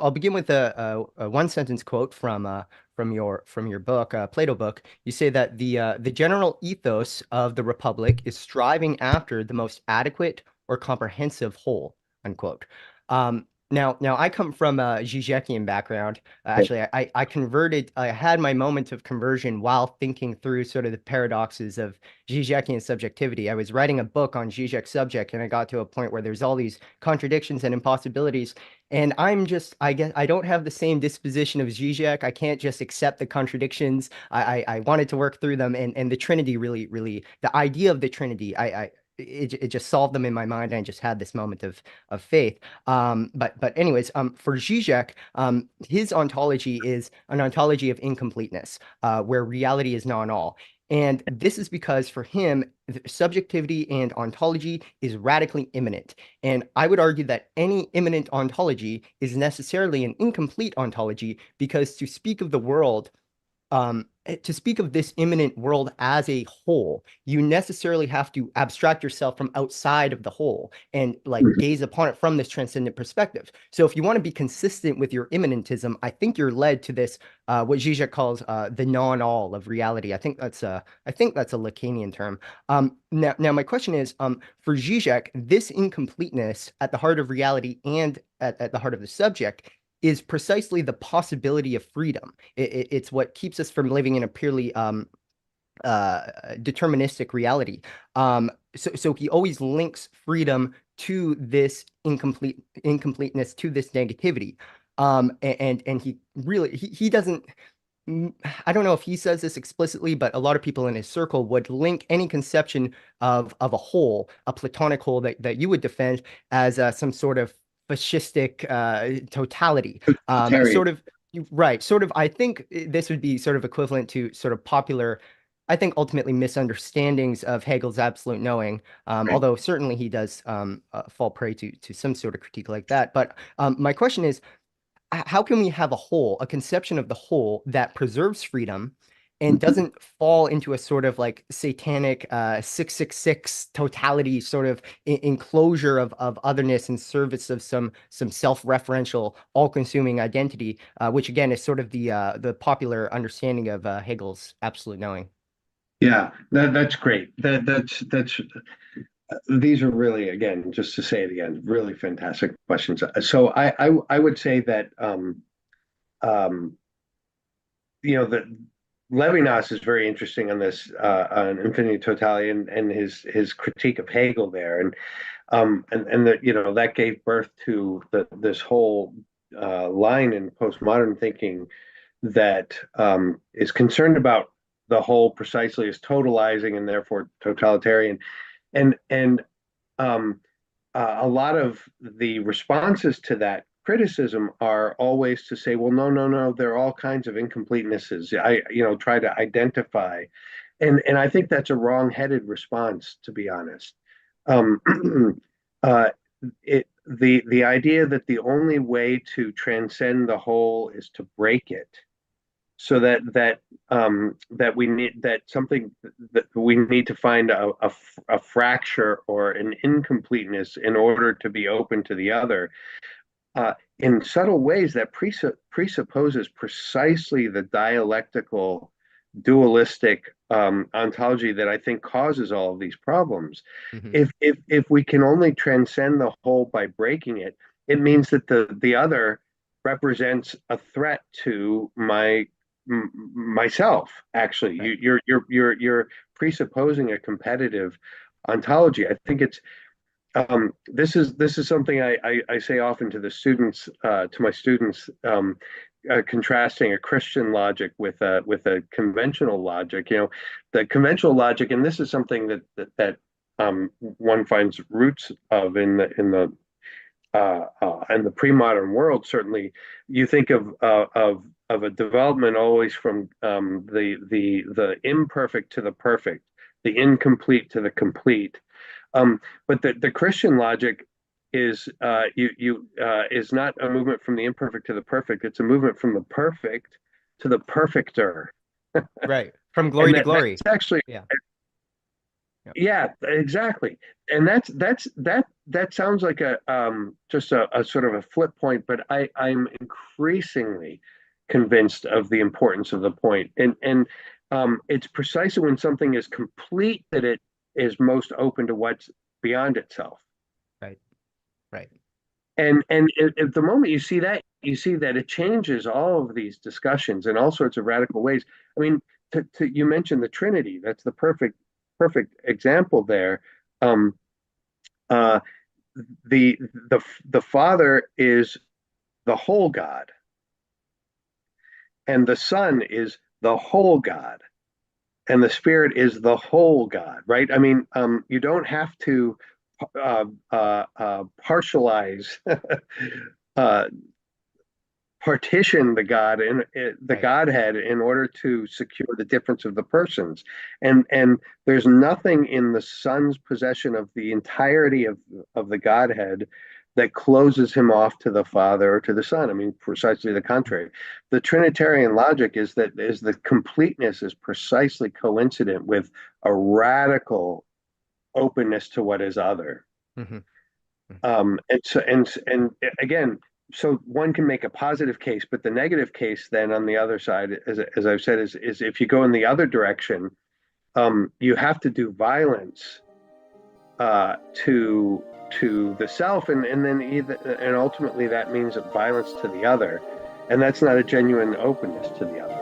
I'll begin with a one sentence quote from your book, Plato book. You say that the general ethos of the Republic is striving after the most adequate or comprehensive whole, unquote. Now I come from a Zizekian background. Actually, I converted. I had my moment of conversion while thinking through sort of the paradoxes of Zizekian subjectivity. I was writing a book on Zizek's subject, and I got to a point where there's all these contradictions and impossibilities. And I guess I don't have the same disposition of Zizek. I can't just accept the contradictions. I wanted to work through them, and the Trinity really, the idea of the Trinity, it just solved them in my mind, and I just had this moment of faith. But anyways, for Zizek, his ontology is an ontology of incompleteness, where reality is non-all. And this is because for him, subjectivity and ontology is radically immanent. And I would argue that any immanent ontology is necessarily an incomplete ontology because to speak of this immanent world as a whole, you necessarily have to abstract yourself from outside of the whole and like gaze upon it from this transcendent perspective. So if you want to be consistent with your immanentism, I think you're led to this what Zizek calls the non-all of reality. I think that's a Lacanian term. Now my question is, for Zizek, this incompleteness at the heart of reality and at the heart of the subject is precisely the possibility of freedom. It's what keeps us from living in a purely deterministic reality. So he always links freedom to this incompleteness, to this negativity. And he really he doesn't. I don't know if he says this explicitly, but a lot of people in his circle would link any conception of a whole, a Platonic whole that you would defend as some sort of fascistic totality. Terry. Right. Sort of, I think this would be sort of equivalent to sort of popular, I think ultimately misunderstandings of Hegel's absolute knowing, Right. although certainly he does fall prey to some sort of critique like that. But my question is, how can we have a whole, a conception of the whole that preserves freedom and doesn't fall into a sort of like satanic 666 totality sort of enclosure of otherness in service of some self-referential, all-consuming identity, which again is sort of the popular understanding of Hegel's absolute knowing. Yeah, that's great. That's these are really, again, just to say it again, really fantastic questions. So I would say that um that Levinas is very interesting on this on infinity totality and his critique of Hegel there, and that that gave birth to this whole line in postmodern thinking that is concerned about the whole precisely as totalizing and therefore totalitarian, and um, a lot of the responses to that criticism are always to say, well, no, there are all kinds of incompletenesses. Try to identify, and I think that's a wrong-headed response, to be honest. Um, uh, the idea that the only way to transcend the whole is to break it, so that we need that something that we need to find a fracture or an incompleteness in order to be open to the other, in subtle ways that presupposes precisely the dialectical dualistic ontology that I think causes all of these problems. Hmm. If we can only transcend the whole by breaking it, it means that the other represents a threat to myself. Actually, Right. you're presupposing a competitive ontology. I think it's this is something I say often to the students, to my students, contrasting a Christian logic with a conventional logic. The conventional logic, and this is something that one finds roots of in the pre-modern world. Certainly, you think of a development always from the imperfect to the perfect, the incomplete to the complete. But the Christian logic is not a movement from the imperfect to the perfect. It's a movement from the perfect to the perfecter, Right. From glory and to that's glory. actually Yeah. Yeah, exactly. And that sounds like a just a sort of a flip point, but I'm increasingly convinced of the importance of the point. And it's precisely when something is complete that it is most open to what's beyond itself. Right. Right. And at the moment you see that it changes all of these discussions in all sorts of radical ways. I mean, you mentioned the Trinity. That's the perfect example there. Um, uh, the the Father is the whole God, and the Son is the whole God, and the Spirit is the whole God. Right? I mean, you don't have to partialize uh, partition the Right. Godhead in order to secure the difference of the persons. And there's nothing in the Son's possession of the entirety of the Godhead that closes him off to the Father or to the Son. I mean, precisely the contrary. The Trinitarian logic is that is the completeness is precisely coincident with a radical openness to what is other. Hmm. And again, so one can make a positive case, but the negative case then on the other side, as I've said, is if you go in the other direction, you have to do violence to the self, and then either and ultimately that means violence to the other, and that's not a genuine openness to the other.